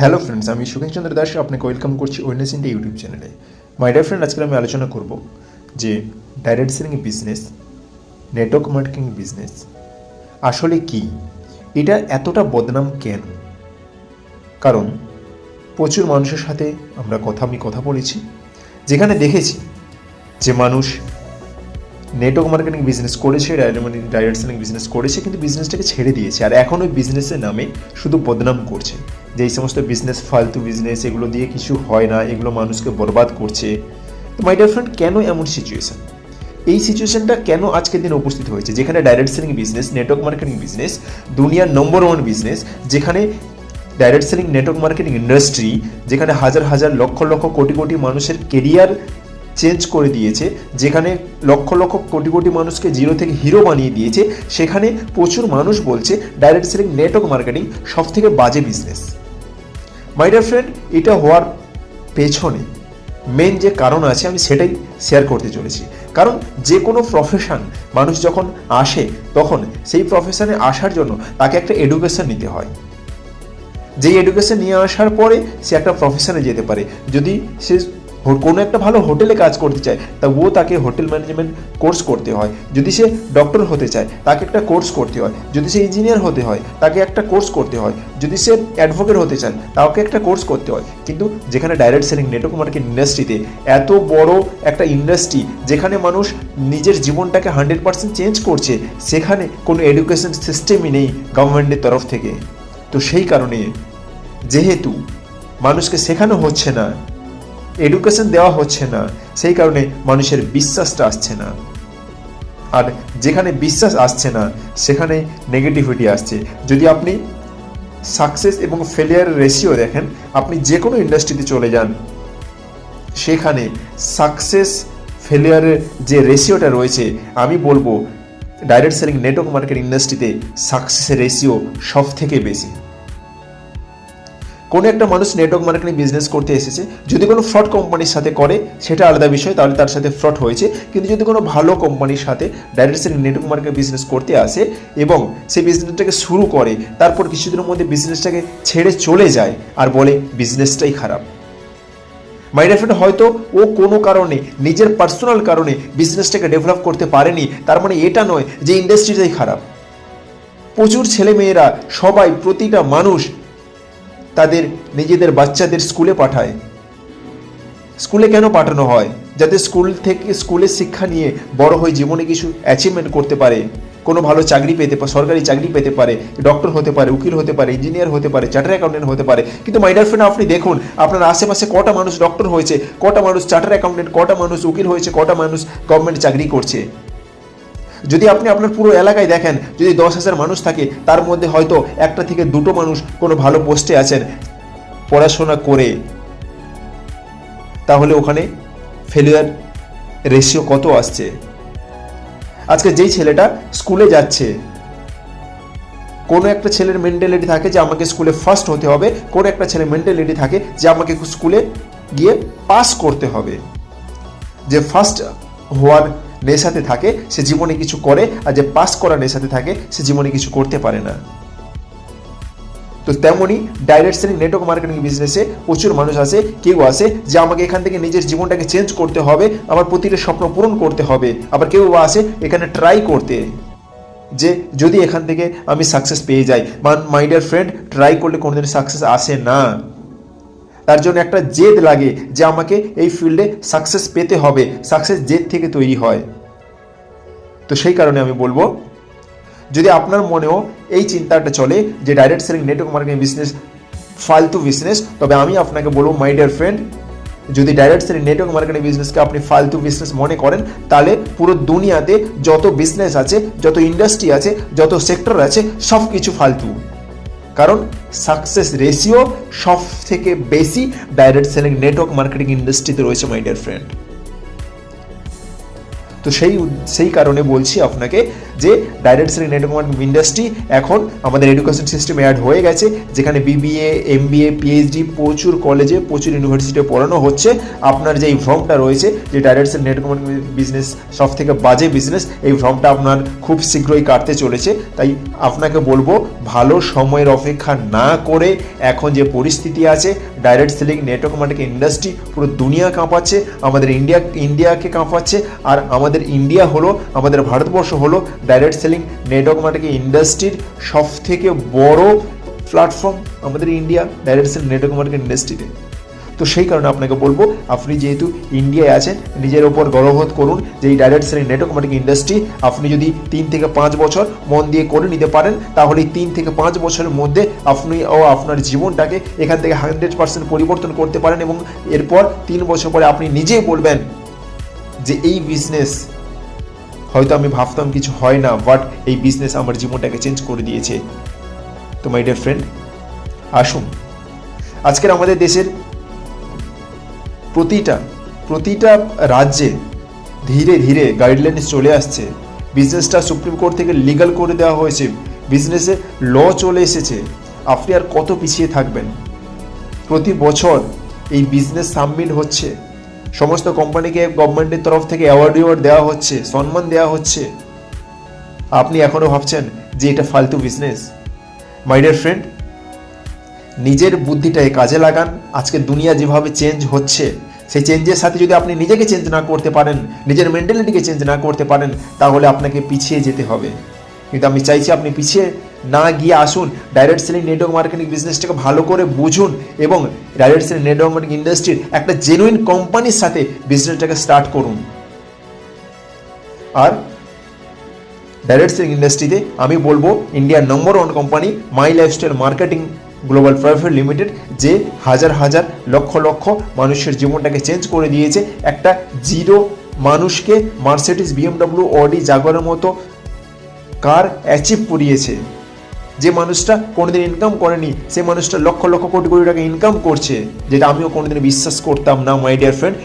Hello friends, আমি সুখেন চন্দ্র দাস আপনাকে welcome করছি ওয়েলনেস ইন্ডিয়া ইউটিউব চ্যানেলে। মাই ডিয়ার ফ্রেন্ড, আজকে আমি আলোচনা করব যে direct selling business, network marketing business আসলে কি, এটা এতটা বদনাম কেন। কারণ প্রচুর মানুষের সাথে আমি কথা বলেছি, যেখানে দেখেছি যে মানুষ নেটওয়ার্ক মার্কেটিং বিজনেস করেছে, ডাইরেক্ট সেলিং বিজনেস করেছে, কিন্তু বিজনেসটাকে ছেড়ে দিয়েছে আর এখন ওই বিজনেসের নামে শুধু বদনাম করছে যে এই সমস্ত বিজনেস ফালতু বিজনেস, এগুলো দিয়ে কিছু হয় না, এগুলো মানুষকে বরবাদ করছে। তো মাই ডিয়ার ফ্রেন্ড, কেন এমন সিচুয়েশন, এই সিচুয়েশনটা কেন আজকের দিনে উপস্থিত হয়েছে, যেখানে direct selling business, network marketing business দুনিয়ার নম্বর 1 বিজনেস, যেখানে direct selling network marketing industry, যেখানে হাজার হাজার লক্ষ লক্ষ কোটি কোটি মানুষের কেরিয়ার চেঞ্জ করে দিয়েছে, যেখানে লক্ষ লক্ষ কোটি কোটি মানুষকে জিরো থেকে হিরো বানিয়ে দিয়েছে, সেখানে প্রচুর মানুষ বলছে ডাইরেক্ট সেলিং নেটওয়ার্ক মার্কেটিং সব থেকে বাজে বিজনেস। মাই ডিয়ার ফ্রেন্ড, এটা হওয়ার পেছনে মেন যে কারণ আছে আমি সেটাই শেয়ার করতে চলেছি। কারণ যে কোনো প্রফেশন মানুষ যখন আসে, তখন সেই প্রফেশনে আসার জন্য তাকে একটা এডুকেশন নিতে হয়। যেই এডুকেশন নিয়ে আসার পরে সে একটা প্রফেশনে যেতে পারে। যদি সে কোনো একটা ভালো হোটেলে কাজ করতে চায়, তাকে হোটেল ম্যানেজমেন্ট কোর্স করতে হয়। যদি সে ডক্টর হতে চায়, তাকে একটা কোর্স করতে হয়। যদি সে ইঞ্জিনিয়ার হতে হয়, তাকে একটা কোর্স করতে হয়। যদি সে অ্যাডভোকেট হতে চায়, তাকে একটা কোর্স করতে হয়। কিন্তু যেখানে ডাইরেক্ট সেলিং নেটওয়ার্ক মার্কেটিং ইন্ডাস্ট্রিতে, এত বড় একটা ইন্ডাস্ট্রি যেখানে মানুষ নিজের জীবনটাকে 100% চেঞ্জ করছে, সেখানে কোনো এডুকেশন সিস্টেমই নেই গভর্নমেন্টের তরফ থেকে। তো সেই কারণে যেহেতু মানুষকে শেখানো হচ্ছে না, এডুকেশন দেওয়া হচ্ছে না, সেই কারণে মানুষের বিশ্বাসটা আসছে না। আর যেখানে বিশ্বাস আসছে না, সেখানে নেগেটিভিটি আসছে। যদি আপনি সাকসেস এবং ফেলিয়ারের রেশিও দেখেন, আপনি যে কোনো ইন্ডাস্ট্রিতে চলে যান, সেখানে সাকসেস ফেলিয়ারের যে রেশিওটা রয়েছে, আমি বলবো ডাইরেক্ট সেলিং নেটওয়ার্ক মার্কেটিং ইন্ডাস্ট্রিতে সাকসেসের রেশিও সব থেকে বেশি। কোনো একটা মানুষ নেটওয়ার্ক মার্কেটিং বিজনেস করতে এসেছে, যদি কোনো ফ্রড কোম্পানির সাথে করে সেটা আলাদা বিষয়, তাহলে তার সাথে ফ্রড হয়েছে। কিন্তু যদি কোনো ভালো কোম্পানির সাথে direct selling network marketing business করতে আসে এবং সেই বিজনেসটাকে শুরু করে, তারপর কিছুদিনের মধ্যে বিজনেসটাকে ছেড়ে চলে যায় আর বলে বিজনেসটাই খারাপ, মাই ডিয়ার ফ্রেন্ড, হয়তো ও কোনো কারণে, নিজের পার্সোনাল কারণে বিজনেসটাকে ডেভেলপ করতে পারেনি, তার মানে এটা নয় যে ইন্ডাস্ট্রিটাই খারাপ। প্রচুর ছেলেমেয়েরা, সবাই, প্রতিটা মানুষ তাদের নিজেদের বাচ্চাদের স্কুলে পাঠায়। স্কুলে কেন পাঠানো হয়? যাতে স্কুলের শিক্ষা নিয়ে বড় হয়ে জীবনে কিছু অ্যাচিভমেন্ট করতে পারে, কোনো ভালো চাকরি পেতে পারে, সরকারি চাকরি পেতে পারে, ডক্টর হতে পারে, উকিল হতে পারে, ইঞ্জিনিয়ার হতে পারে, চার্টার অ্যাকাউন্টেন্ট হতে পারে। কিন্তু মাই ডিয়ার ফ্রেন্ড, আপনি দেখুন আপনার আশেপাশে কটা মানুষ ডক্টর হয়েছে, কটা মানুষ চার্টার অ্যাকাউন্টেন্ট, কটা মানুষ উকিল হয়েছে, কটা মানুষ গভর্নমেন্ট চাকরি করছে। যদি আপনি আপনার পুরো এলাকায় দেখেন, যদি 10,000 মানুষ থাকে, তার মধ্যে হয়তো একটা থেকে দুটো মানুষ কোনো ভালো পোস্টে আছেন পড়াশোনা করে, তাহলে ওখানে ফেলিয়ার রেশিও কত আসছে। আজকে যেই ছেলেটা স্কুলে যাচ্ছে, কোনো একটা ছেলের মেন্টালিটি থাকে যে আমাকে স্কুলে ফার্স্ট হতে হবে, কোনো একটা ছেলের মেন্টালিটি থাকে যে আমাকে স্কুলে গিয়ে পাস করতে হবে। যে ফার্স্ট হওয়ার নেশাতে থাকে সে জীবনে কিছু করে, আর যে পাস করার নেশাতে থাকে সে জীবনে কিছু করতে পারে না। তো তেমনই ডাইরেক্ট সেলিং নেটওয়ার্ক মার্কেটিং বিজনেসে প্রচুর মানুষ আসে, কেউ আসে যে আমাকে এখান থেকে নিজের জীবনটাকে চেঞ্জ করতে হবে, আমার প্রতিটা স্বপ্ন পূরণ করতে হবে। আবার কেউ আসে এখানে ট্রাই করতে, যে যদি এখান থেকে আমি সাকসেস পেয়ে যাই। মাই ডিয়ার ফ্রেন্ড, ট্রাই করলে কোনোদিন সাকসেস আসে না। তার জন্য একটা জেদ লাগে যে আমাকে এই ফিল্ডে সাকসেস পেতে হবে, সাকসেস জেদ থেকে তৈরি হয়। তো সেই কারণে আমি বলবো, যদি আপনার মনেও এই চিন্তাটা চলে যে direct selling network marketing business ফালতু বিজনেস, তবে আমি আপনাকে বলবো মাই ডিয়ার ফ্রেন্ড, যদি ডাইরেক্ট সেলিং নেটওয়ার্ক মার্কেটিং বিজনেসকে আপনি ফালতু বিজনেস মনে করেন, তাহলে পুরো দুনিয়াতে যত বিজনেস আছে, যত ইন্ডাস্ট্রি আছে, যত সেক্টর আছে, সব কিছু ফালতু। কারণ সাকসেস রেশিও সব থেকে বেশি ডাইরেক্ট সেলিং নেটওয়ার্ক মার্কেটিং ইন্ডাস্ট্রিতে রয়েছে মাই ডিয়ার ফ্রেন্ড। তো সেই কারণে বলছি আপনাকে যে direct selling network marketing industry এখন আমাদের এডুকেশন সিস্টেমে অ্যাড হয়ে গেছে, যেখানে বিবিএ, এমবিএ, পিএইচডি প্রচুর কলেজে, প্রচুর ইউনিভার্সিটিতে পড়ানো হচ্ছে। আপনার যে এই ভ্রমটা রয়েছে যে direct selling network marketing business সব থেকে বাজে বিজনেস, এই ভ্রমটা আপনার খুব শীঘ্রই কাটতে চলেছে। তাই আপনাকে বলবো, ভালো সময়ের অপেক্ষা না করে এখন যে পরিস্থিতি আছে, direct selling network marketing industry পুরো দুনিয়া কাঁপাচ্ছে, আমাদের ইন্ডিয়াকে কাঁপাচ্ছে। আর আমাদের ইন্ডিয়া হলো, আমাদের ভারতবর্ষ হলো ডাইরেক্ট সেলিং নেটওয়ার্ক মার্কেটিং ইন্ডাস্ট্রির সব থেকে বড় প্ল্যাটফর্ম, আমাদের India direct selling network marketing ইন্ডাস্ট্রিতে। তো সেই কারণে আপনাকে বলবো, আপনি যেহেতু ইন্ডিয়ায় আছেন, নিজের ওপর গর্ববোধ করুন যে এই direct selling network marketing industry আপনি যদি 3 থেকে 5 বছর মন দিয়ে করে নিতে পারেন, তাহলে এই 3 থেকে 5 বছরের মধ্যে আপনি আপনার জীবনটাকে এখান থেকে 100% পরিবর্তন করতে পারেন। এবং এরপর 3 বছর পরে আপনি নিজেই বলবেন যে এই বিজনেস হয়তো আমি ভাবতাম কিছু হয় না, বাট এই বিজনেস আমার জীবনটাকে চেঞ্জ করে দিয়েছে। তো মাই ডিয়ার ফ্রেন্ড, আসুন আজকের আমাদের দেশের প্রতিটা রাজ্যে ধীরে ধীরে গাইডলাইন্স চলে আসছে। বিজনেসটা সুপ্রিম কোর্ট থেকে লিগাল করে দেওয়া হয়েছে, বিজনেসে ল চলে এসেছে। আপনি আর কত পিছিয়ে থাকবেন? প্রতি বছর এই বিজনেস সাবমিট হচ্ছে, সমস্ত কোম্পানিকে গভর্নমেন্টের তরফ থেকে অ্যাওয়ার্ড দেওয়া হচ্ছে, সম্মান দেওয়া হচ্ছে। আপনি এখনও ভাবছেন যে এটা ফালতু বিজনেস? মাই ডিয়ার ফ্রেন্ড, নিজের বুদ্ধিটাকে কাজে লাগান। আজকে দুনিয়া যেভাবে চেঞ্জ হচ্ছে, সেই চেঞ্জের সাথে যদি আপনি নিজেকে চেঞ্জ না করতে পারেন, নিজের মেন্টালিটিকে চেঞ্জ না করতে পারেন, তাহলে আপনাকে পিছিয়ে যেতে হবে। কিন্তু আমি চাইছি আপনি পিছিয়ে না গিয়ে আসুন, ডাইরেক্ট সেলিং নেটওয়ার্ক মার্কেটিং বিজনেসটাকে ভালো করে বুঝুন এবং ডাইরেক্ট সেলিং নেটওয়ার্ক মার্কেটিং ইন্ডাস্ট্রির একটা জেনুইন কোম্পানির সাথে বিজনেসটাকে স্টার্ট করুন। আর ডাইরেক্ট সেলিং ইন্ডাস্ট্রিতে আমি বলবো, ইন্ডিয়ার নম্বর 1 কোম্পানি মাই lifestyle marketing global private limited, যে হাজার হাজার লক্ষ লক্ষ মানুষের জীবনটাকে চেঞ্জ করে দিয়েছে। একটা জিরো মানুষকে মার্সিডিজ, বিএমডব্লিউ, অডি, জাগুয়ারের মতো কার অ্যাচিভ করিয়েছে। যে মানুষটা কোনোদিন ইনকাম করেনি, সেই মানুষটা লক্ষ লক্ষ কোটি কোটি টাকা ইনকাম করছে, যেটা আমিও কোনোদিন বিশ্বাস করতাম না। মাই ডিয়ার ফ্রেন্ড,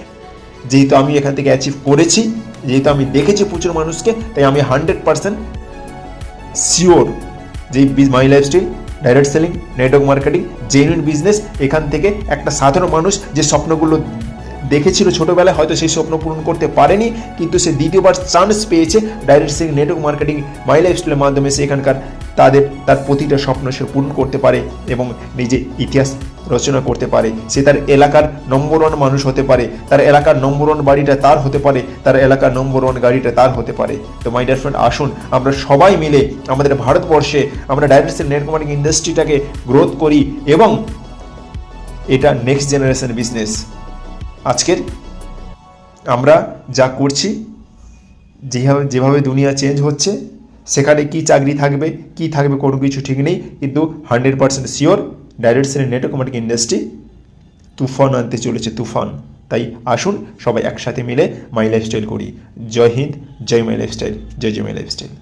যেহেতু আমি এখান থেকে অ্যাচিভ করেছি, যেহেতু আমি দেখেছি প্রচুর মানুষকে, তাই আমি 100% শিওর যে মাই lifestyle direct selling network marketing genuine business, এখান থেকে একটা সাধারণ মানুষ যে স্বপ্নগুলো দেখেছিল ছোটোবেলায়, হয়তো সেই স্বপ্ন পূরণ করতে পারেনি, কিন্তু সে দ্বিতীয়বার চান্স পেয়েছে ডাইরেক্ট সেলিং নেটওয়ার্ক মার্কেটিং মাই লাইফস্টাইলের মাধ্যমে। সে এখানকার তার প্রতিটা স্বপ্ন সে পূরণ করতে পারে এবং নিজে ইতিহাস রচনা করতে পারে। সে তার এলাকার নম্বর 1 মানুষ হতে পারে, তার এলাকার নম্বর 1 বাড়িটা তার হতে পারে, তার এলাকার নম্বর 1 গাড়িটা তার হতে পারে। তো মাই ডিয়ার ফ্রেন্ড, আসুন আমরা সবাই মিলে আমাদের ভারতবর্ষে আমরা ডাইরেক্ট সেলিং নেটওয়ার্ক মার্কেটিং ইন্ডাস্ট্রিটাকে গ্রোথ করি এবং এটা নেক্সট জেনারেশন বিজনেস। আজকের আমরা যা করছি, যেভাবে দুনিয়া চেঞ্জ হচ্ছে, সেখানে কি চাকরি থাকবে কি থাকবে কোনো কিছু ঠিক নেই, কিন্তু 100% sure direct selling network marketing industry তুফান আনতে চলেছে, তুফান। তাই আসুন সবাই একসাথে মিলে মাই লাইফস্টাইল করি। জয় হিন্দ, জয় মাই লাইফস্টাইল, জয় জয় মাই লাইফস্টাইল।